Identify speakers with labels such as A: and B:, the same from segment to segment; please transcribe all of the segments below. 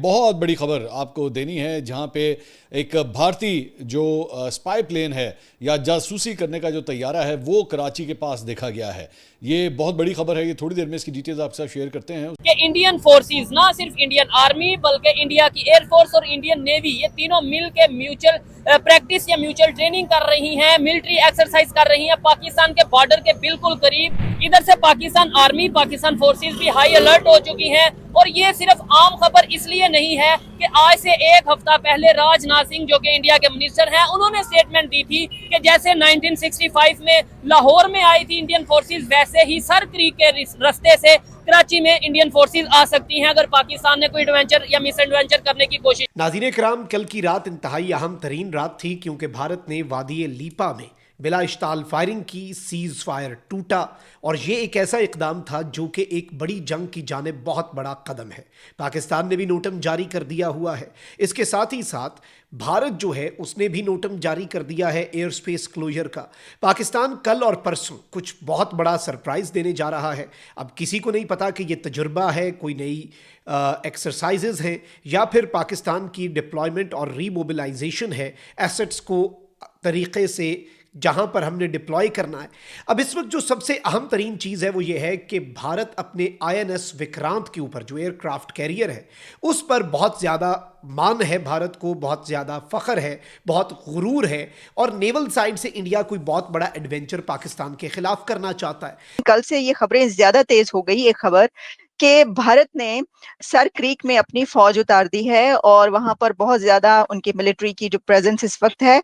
A: बहुत बड़ी खबर आपको देनी है, जहां पे एक भारतीय जो स्पाई प्लेन है या जासूसी करने का जो तैयारा है वो कराची के पास देखा गया है। ये बहुत बड़ी खबर है, ये थोड़ी देर में इसकी डिटेल्स आपके साथ शेयर करते हैं।
B: कि इंडियन फोर्सेस, ना सिर्फ इंडियन आर्मी बल्कि इंडिया की एयरफोर्स और इंडियन नेवी, ये तीनों मिल के म्यूचुअल प्रैक्टिस या म्यूचुअल ट्रेनिंग कर रही हैं, मिलिट्री एक्सरसाइज कर रही हैं पाकिस्तान के बॉर्डर के बिल्कुल करीब। इधर से पाकिस्तान आर्मी, पाकिस्तान फोर्सेस भी हाई अलर्ट हो चुकी हैं। और ये सिर्फ आम खबर इसलिए नहीं है कि आज से एक हफ्ता पहले राजनाथ सिंह, जो कि इंडिया के मिनिस्टर हैं, उन्होंने स्टेटमेंट दी थी कि जैसे 1965 में लाहौर में आई थी इंडियन फोर्सेस, वैसे ही सर क्रीक के रास्ते से कराची में इंडियन फोर्सेस आ सकती हैं अगर पाकिस्तान ने कोई एडवेंचर या मिस एडवेंचर करने की कोशिश।
C: नाज़रीन इकराम, कल की रात इंतहाई अहम तरीन रात थी, क्योंकि भारत ने वादी लीपा में बिला इश्ताल फायरिंग की, सीज फायर टूटा। और ये एक ऐसा इकदाम था जो कि एक बड़ी जंग की जानिब बहुत बड़ा कदम है। पाकिस्तान ने भी नोटम जारी कर दिया हुआ है। इसके साथ ही साथ भारत जो है उसने भी नोटम जारी कर दिया है एयर स्पेस क्लोजर का। पाकिस्तान कल और परसों कुछ बहुत बड़ा सरप्राइज देने जा रहा है। अब किसी को नहीं पता कि ये तजुर्बा है, कोई नई एक्सरसाइजेज हैं, या फिर पाकिस्तान की डिप्लॉयमेंट और रीमोबिलाइजेशन है एसेट्स को तरीक़े से जहां पर हमने डिप्लॉय करना है। अब इस वक्त जो सबसे अहम तरीन चीज़ है वो ये है कि भारत अपने INS विक्रांत के ऊपर, जो एयरक्राफ्ट कैरियर है, उस पर बहुत ज़्यादा मान है, भारत को बहुत ज़्यादा फ़ख्र है, बहुत गुरूर है। और नेवल साइड से इंडिया कोई बहुत बड़ा एडवेंचर पाकिस्तान के खिलाफ करना चाहता है।
D: कल से ये खबरें ज़्यादा तेज़ हो गई, ये खबर कि भारत ने सर क्रीक में अपनी फौज उतार दी है और वहां पर बहुत ज्यादा उनकी मिलिट्री की जो प्रेजेंस इस वक्त है।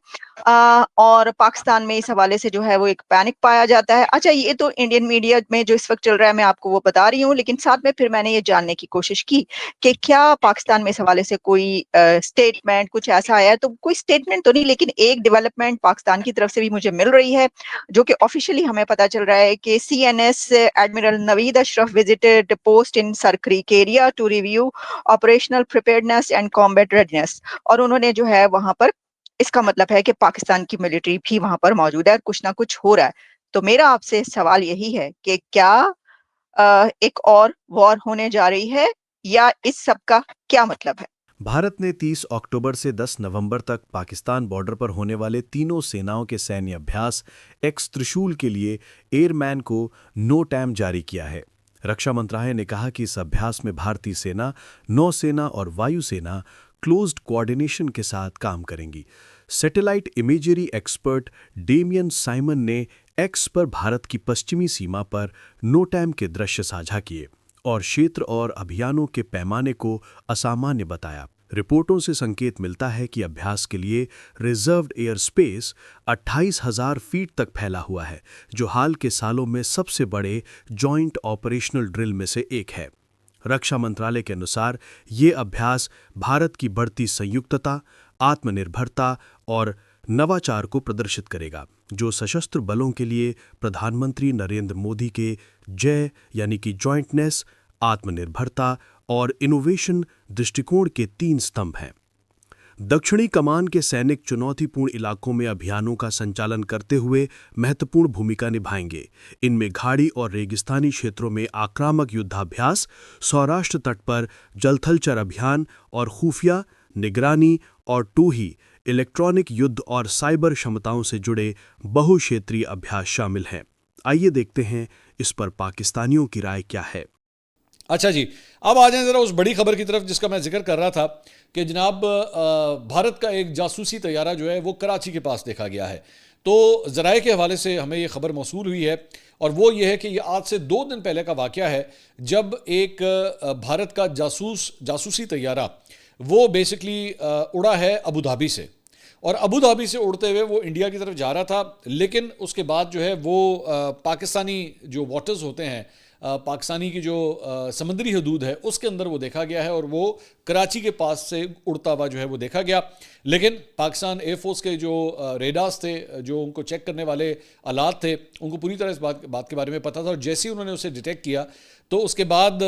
D: और पाकिस्तान में इस हवाले से जो है वो एक पैनिक पाया जाता है। अच्छा, ये तो इंडियन मीडिया में जो इस वक्त चल रहा है मैं आपको वो बता रही हूँ, लेकिन साथ में फिर मैंने ये जानने की कोशिश की कि क्या पाकिस्तान में इस हवाले से कोई स्टेटमेंट कुछ ऐसा आया है। तो कोई स्टेटमेंट तो नहीं, लेकिन एक डेवलपमेंट पाकिस्तान की तरफ से भी मुझे मिल रही है, जो कि ऑफिशियली हमें पता चल रहा है कि CNS admiral Naveed Ashraf visited post in Sar Creek area to review operational preparedness and combat readiness। और उन्होंने जो है वहां पर, इसका मतलब है कि पाकिस्तान की मिलिट्री भी वहां पर मौजूद है, कुछ ना कुछ हो रहा है। तो मेरा आपसे सवाल यही है कि क्या एक और वॉर होने जा रही है, या इस सब का क्या मतलब है?
E: भारत ने 30 अक्टूबर से 10 नवंबर तक पाकिस्तान बॉर्डर पर होने वाले तीनों सेनाओं के सैन्य अभ्यास एक्स त्रिशूल के लिए एयरमैन को नोटैम जारी किया है। रक्षा मंत्रालय ने कहा कि इस अभ्यास में भारतीय सेना, नौसेना और वायुसेना क्लोज्ड कोऑर्डिनेशन के साथ काम करेंगी। Satellite imagery expert Damien Simon ने एक्स पर भारत की पश्चिमी सीमा पर नोटैम के दृश्य साझा किए और क्षेत्र और अभियानों के पैमाने को असामान्य बताया। रिपोर्टों से संकेत मिलता है कि अभ्यास के लिए रिजर्व्ड एयर स्पेस 28,000 फीट तक फैला हुआ है, जो हाल के सालों में सबसे बड़े जॉइंट ऑपरेशनल ड्रिल में से एक है। रक्षा मंत्रालय के अनुसार ये अभ्यास भारत की बढ़ती संयुक्तता, आत्मनिर्भरता और नवाचार को प्रदर्शित करेगा, जो सशस्त्र बलों के लिए प्रधानमंत्री नरेंद्र मोदी के जय यानी कि जॉइंटनेस, आत्मनिर्भरता और इनोवेशन दृष्टिकोण के 3 स्तंभ हैं। दक्षिणी कमान के सैनिक चुनौतीपूर्ण इलाकों में अभियानों का संचालन करते हुए महत्वपूर्ण भूमिका निभाएंगे। इनमें घाड़ी और रेगिस्तानी क्षेत्रों में आक्रामक युद्धाभ्यास, सौराष्ट्र तट पर जलथलचर अभियान और खुफिया निगरानी और टूही इलेक्ट्रॉनिक युद्ध और साइबर क्षमताओं से जुड़े बहुक्षेत्रीय अभ्यास शामिल हैं। आइए देखते हैं इस पर पाकिस्तानियों की राय क्या है।
A: अच्छा जी, अब आ जाएं जरा उस बड़ी खबर की तरफ जिसका मैं जिक्र कर रहा था कि जनाब भारत का एक जासूसी तैयारा जो है वो कराची के पास देखा गया है। तो ज़राए के हवाले से हमें ये खबर मौसूल हुई है, और वो ये है कि ये आज से 2 दिन पहले का वाक़या है, जब एक भारत का जासूसी तैयारा वो बेसिकली उड़ा है अबू धाबी से, और अबू धाबी से उड़ते हुए वो इंडिया की तरफ जा रहा था। लेकिन उसके बाद जो है वो पाकिस्तानी जो वाटर्स होते हैं, पाकिस्तानी की जो समुद्री हदूद है उसके अंदर वो देखा गया है, और वो कराची के पास से उड़ता हुआ जो है वो देखा गया। लेकिन पाकिस्तान एयरफोर्स के जो रेडार्स थे, जो उनको चेक करने वाले आलात थे, उनको पूरी तरह इस बात के बारे में पता था, और जैसे ही उन्होंने उसे डिटेक्ट किया तो उसके बाद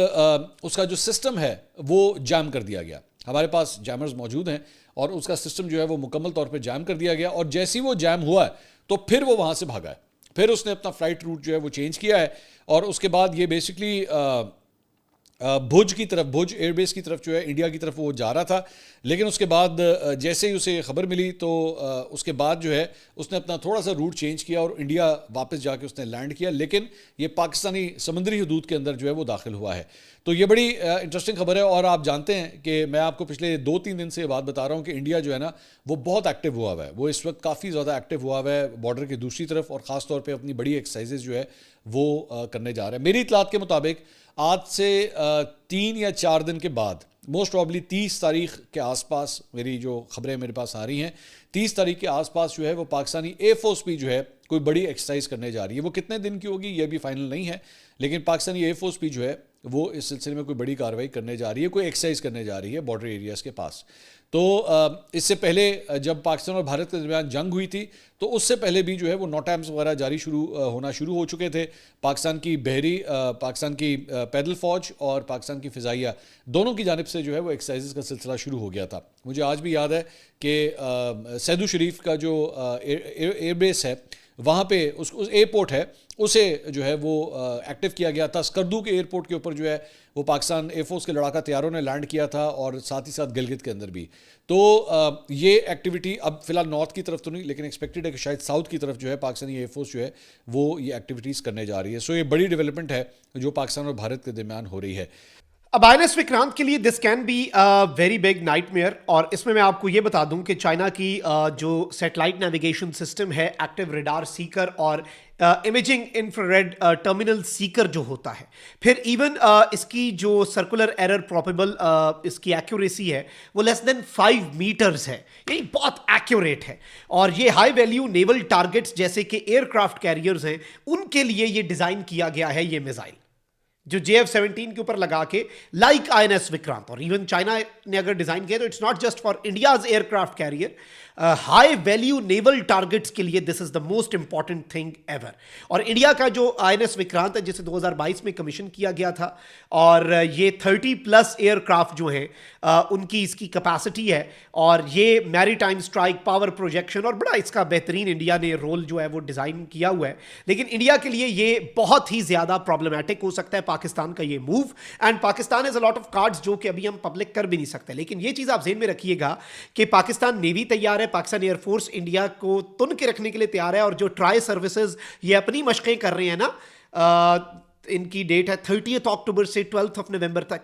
A: उसका जो सिस्टम है वो जैम कर दिया गया। हमारे पास जैमर्स मौजूद हैं और उसका सिस्टम जो है वो मुकम्मल तौर पर जैम कर दिया गया, और जैसे ही वो जैम हुआ है तो फिर वो वहाँ से भागा है। फिर उसने अपना फ्लाइट रूट जो है वो चेंज किया है, और उसके बाद ये बेसिकली भुज की तरफ, भुज एयरबेस की तरफ जो है, इंडिया की तरफ वो जा रहा था। लेकिन उसके बाद जैसे ही उसे खबर मिली तो उसके बाद जो है उसने अपना थोड़ा सा रूट चेंज किया और इंडिया वापस जाके उसने लैंड किया, लेकिन ये पाकिस्तानी समुद्री हदूद के अंदर जो है वो दाखिल हुआ है। तो ये बड़ी इंटरेस्टिंग खबर है। और आप जानते हैं कि मैं आपको पिछले 2-3 दिन से बात बता रहा हूँ कि इंडिया जो है ना वो बहुत एक्टिव हुआ हुआ है, वो इस वक्त काफ़ी ज़्यादा एक्टिव हुआ हुआ है बॉर्डर की दूसरी तरफ, और ख़ास तौर पे अपनी बड़ी एक्सरसाइजेज जो है वो करने जा रहा है। मेरी इतलात के मुताबिक आज से 3 या 4 दिन के बाद, मोस्ट प्रॉब्ली 30 तारीख के आसपास, मेरी जो खबरें मेरे पास आ रही हैं, 30 तारीख के आसपास जो है वो पाकिस्तानी एयरफोर्स भी जो है कोई बड़ी एक्सरसाइज करने जा रही है। वो कितने दिन की होगी ये भी फाइनल नहीं है, लेकिन पाकिस्तानी एयरफोर्स भी जो है वो इस सिलसिले में कोई बड़ी कार्रवाई करने जा रही है, कोई एक्सरसाइज करने जा रही है बॉर्डर एरियाज़ के पास। तो इससे पहले जब पाकिस्तान और भारत के दरमियान जंग हुई थी तो उससे पहले भी जो है वो नोटैम्स वगैरह जारी होना शुरू हो चुके थे। पाकिस्तान की पाकिस्तान की पैदल फ़ौज और पाकिस्तान की फ़िज़ाइया दोनों की जानिब से जो है वो एक्सरसाइजेस का सिलसिला शुरू हो गया था। मुझे आज भी याद है कि सैदू शरीफ का जो एयरबेस है वहाँ पे उस एयरपोर्ट है उसे जो है वो एक्टिव किया गया था। स्कर्दू के एयरपोर्ट के ऊपर जो है वो पाकिस्तान एयरफोर्स के लड़ाका तैयारों ने लैंड किया था, और साथ ही साथ गिलगित के अंदर भी। तो ये एक्टिविटी अब फिलहाल नॉर्थ की तरफ तो नहीं, लेकिन एक्सपेक्टेड है कि शायद साउथ की तरफ जो है पाकिस्तानी एयरफोर्स जो है वो ये एक्टिविटीज़ करने जा रही है। सो ये बड़ी डेवलपमेंट है जो पाकिस्तान और भारत के दरमियान हो रही है।
C: अब INS विक्रांत के लिए this can be a very big nightmare. और इसमें मैं आपको ये बता दूं कि चाइना की जो सैटेलाइट नेविगेशन सिस्टम है, एक्टिव रडार सीकर और इमेजिंग इंफ्रारेड टर्मिनल सीकर जो होता है, फिर इवन इसकी जो सर्कुलर एरर प्रोबेबल इसकी एक्यूरेसी है वो लेस देन 5 मीटर्स है, यानी बहुत एक्यूरेट है। और ये हाई वैल्यू नेवल टारगेट्स जैसे कि एयरक्राफ्ट कैरियर्स हैं उनके लिए ये डिज़ाइन किया गया है ये मिसाइल, जो JF-17 के ऊपर लगा के लाइक INS विक्रांत। और इवन चाइना ने अगर डिजाइन किया तो it's not just for India's aircraft carrier, high value naval targets के लिए this is the most important thing ever. और इंडिया का जो INS विक्रांत है जिसे 2022 में कमीशन किया गया था, और ये 30+ एयरक्राफ्ट जो हैं उनकी इसकी कैपेसिटी है, और ये मैरीटाइम स्ट्राइक, पावर प्रोजेक्शन, और बड़ा इसका बेहतरीन इंडिया ने रोल जो है वो डिज़ाइन किया हुआ है। लेकिन इंडिया के लिए ये बहुत ही ज़्यादा प्रॉब्लमैटिक हो सकता है पाकिस्तान का ये move, and Pakistan has a lot of cards जो कि अभी हम पब्लिक कर भी नहीं सकते। लेकिन ये चीज़ आप ज़हन में रखिएगा कि पाकिस्तान नेवी तैयार है, पाकिस्तान एयरफोर्स इंडिया को तुन के रखने के लिए तैयार है, और जो ट्राई सर्विसेज ये अपनी मशक़ें कर रहे हैं ना, इनकी डेट है 30 अक्टूबर से 12 नवंबर तक।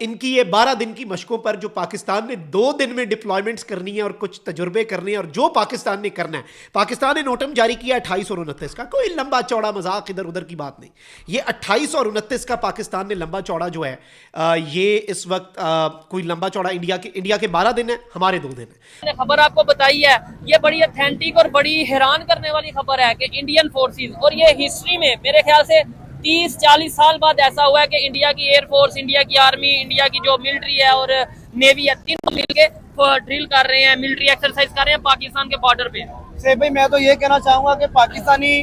C: इनकी ये 12 दिन की मशकों पर जो पाकिस्तान ने 2 दिन में डिप्लॉयमेंट्स करनी है और कुछ तजुर्बे करने हैं, और जो पाकिस्तान ने करना है, पाकिस्तान ने नोटम जारी किया 28 और 29 का, कोई लंबा चौड़ा मजाक इधर उधर की बात नहीं। ये 28 और 29 का पाकिस्तान ने लंबा चौड़ा जो है ये इस वक्त कोई लंबा चौड़ा इंडिया के 12 दिन है, हमारे 2 दिन है।
B: खबर आपको बताई है, ये बड़ी ऑथेंटिक और बड़ी हैरान करने वाली खबर है कि इंडियन फोर्सेस, और ये हिस्ट्री में मेरे ख्याल से 30-40 साल बाद ऐसा हुआ है कि इंडिया की एयरफोर्स, इंडिया की आर्मी, इंडिया की जो मिलिट्री है और नेवी है, तीनों मिलके ड्रिल कर रहे हैं, मिलिट्री एक्सरसाइज कर रहे हैं पाकिस्तान के बॉर्डर पे।
F: से भाई मैं तो ये कहना चाहूंगा कि पाकिस्तानी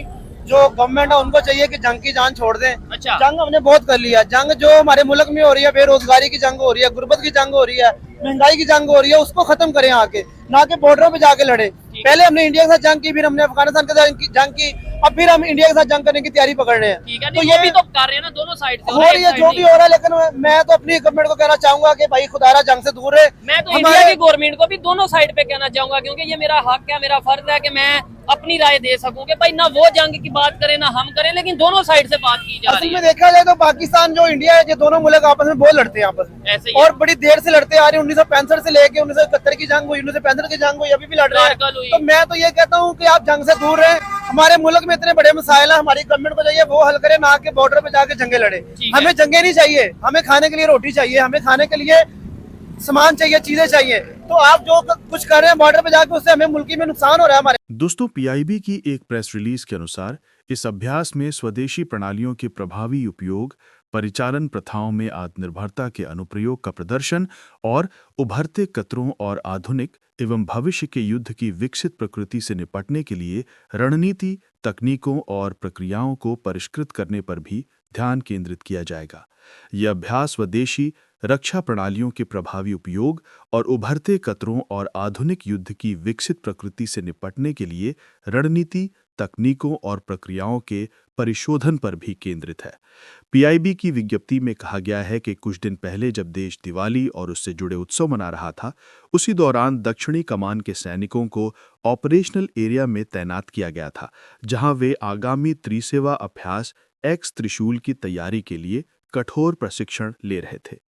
F: जो गवर्नमेंट है उनको चाहिए कि जंग की जान छोड़ दें।
B: अच्छा।
F: जंग हमने बहुत कर लिया, जंग जो हमारे मुल्क में हो रही है, बेरोजगारी की जंग हो रही है, गुर्बत की जंग हो रही है, महंगाई की जंग हो रही है, उसको खत्म करें आके, ना कि बॉर्डरों पे जाके लड़े। पहले हमने इंडिया के साथ जंग की, फिर हमने अफगानिस्तान के साथ जंग की, अब फिर हम इंडिया के साथ जंग करने की तैयारी पकड़ रहे हैं।
B: तो ये भी तो कर रहे हैं ना, दोनों साइड से
F: हो रही है, जो भी हो रहा है। लेकिन मैं तो अपनी गवर्नमेंट को कहना चाहूंगा कि भाई खुदारा जंग से दूर रहे।
B: मैं तो इंडिया की गवर्नमेंट को भी दोनों साइड पे कहना चाहूंगा, क्योंकि ये मेरा हक है, मेरा फर्ज है कि मैं अपनी राय दे सकूं कि भाई ना वो जंग की बात करें ना हम करें, लेकिन दोनों साइड से बात की जा रही है।
F: असल में देखा जाए तो पाकिस्तान जो इंडिया है, ये दोनों मुल्क आपस में बहुत लड़ते हैं आपस में,
B: ऐसे ही
F: और बड़ी देर से लड़ते आ रहे हैं। 1965 से लेके 1971 की जंग हुई, 1965 की जंग हुई, अभी भी लड़ रहे हैं। तो मैं तो ये कहता हूँ कि आप जंग से दूर रहें। हमारे मुल्क में इतने बड़े मसाइल हैं, हमारी गवर्नमेंट को चाहिए वो हल करे, ना कि बॉर्डर पे जाके जंगे लड़े। हमें जंगे नहीं चाहिए, हमें खाने के लिए रोटी चाहिए, हमें खाने के लिए सामान चाहिए, चीजें चाहिए। तो आप जो कुछ कर रहे हैं बॉर्डर पे जाके, उससे हमें मुल्की में नुकसान हो रहा है हमारे।
E: दोस्तों, PIB की एक प्रेस रिलीज के अनुसार इस अभ्यास में स्वदेशी प्रणालियों के प्रभावी उपयोग, परिचालन प्रथाओं में आत्मनिर्भरता के अनुप्रयोग का प्रदर्शन और उभरते खतरों और आधुनिक एवं भविष्य के युद्ध की विकसित प्रकृति से निपटने के लिए रणनीति, तकनीकों और प्रक्रियाओं को परिष्कृत करने पर भी ध्यान केंद्रित किया जाएगा। यह अभ्यास स्वदेशी रक्षा प्रणालियों के प्रभावी उपयोग और उभरते खतरों और आधुनिक युद्ध की विकसित प्रकृति से निपटने के लिए रणनीति, तकनीकों और प्रक्रियाओं के परिशोधन पर भी केंद्रित है। पीआईबी की विज्ञप्ति में कहा गया है कि कुछ दिन पहले जब देश दिवाली और उससे जुड़े उत्सव मना रहा था, उसी दौरान दक्षिणी कमान के सैनिकों को ऑपरेशनल एरिया में तैनात किया गया था, जहां वे आगामी त्रिसेवा अभ्यास एक्स त्रिशूल की तैयारी के लिए कठोर प्रशिक्षण ले रहे थे।